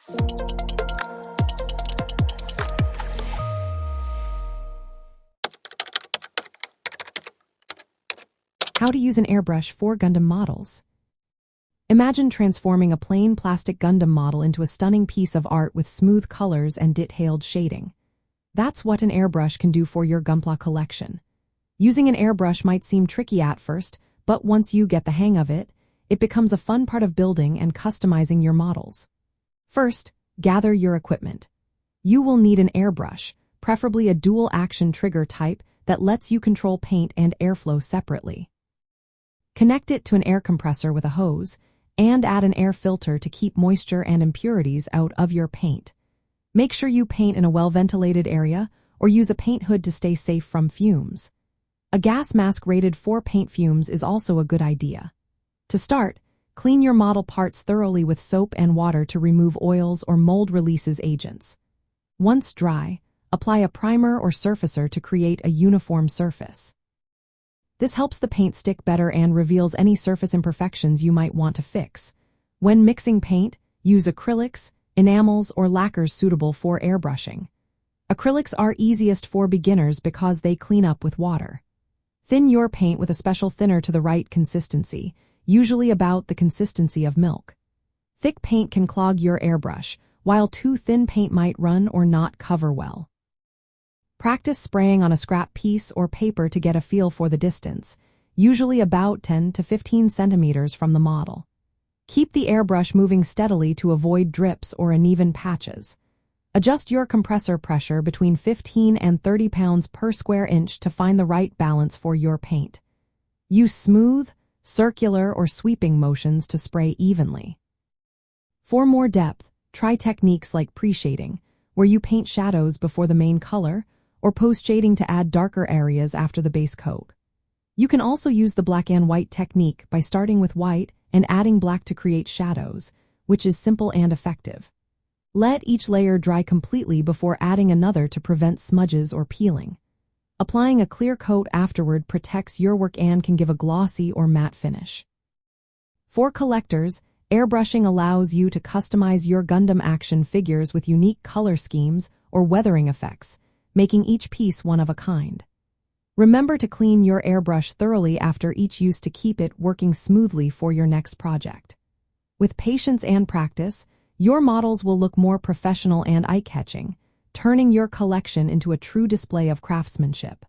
How to use an airbrush for Gundam models. Imagine transforming a plain plastic Gundam model into a stunning piece of art with smooth colors and detailed shading. That's what an airbrush can do for your Gunpla collection. Using an airbrush might seem tricky at first, but once you get the hang of it, it becomes a fun part of building and customizing your models. First, gather your equipment. You will need an airbrush, preferably a dual-action trigger type that lets you control paint and airflow separately. Connect it to an air compressor with a hose, and add an air filter to keep moisture and impurities out of your paint. Make sure you paint in a well-ventilated area, or use a paint hood to stay safe from fumes. A gas mask rated for paint fumes is also a good idea. To start, clean your model parts thoroughly with soap and water to remove oils or mold releases agents. Once dry, apply a primer or surfacer to create a uniform surface. This helps the paint stick better and reveals any surface imperfections you might want to fix. When mixing paint, use acrylics, enamels, or lacquers suitable for airbrushing. Acrylics are easiest for beginners because they clean up with water. Thin your paint with a special thinner to the right consistency, usually about the consistency of milk. Thick paint can clog your airbrush, while too thin paint might run or not cover well. Practice spraying on a scrap piece or paper to get a feel for the distance, usually about 10 to 15 centimeters from the model. Keep the airbrush moving steadily to avoid drips or uneven patches. Adjust your compressor pressure between 15 and 30 pounds per square inch to find the right balance for your paint. Use smooth, circular, or sweeping motions to spray evenly. For more depth, try techniques like pre-shading, where you paint shadows before the main color, or post-shading to add darker areas after the base coat. You can also use the black and white technique by starting with white and adding black to create shadows, which is simple and effective. Let each layer dry completely before adding another to prevent smudges or peeling. Applying a clear coat afterward protects your work and can give a glossy or matte finish. For collectors, airbrushing allows you to customize your Gundam action figures with unique color schemes or weathering effects, making each piece one of a kind. Remember to clean your airbrush thoroughly after each use to keep it working smoothly for your next project. With patience and practice, your models will look more professional and eye-catching, turning your collection into a true display of craftsmanship.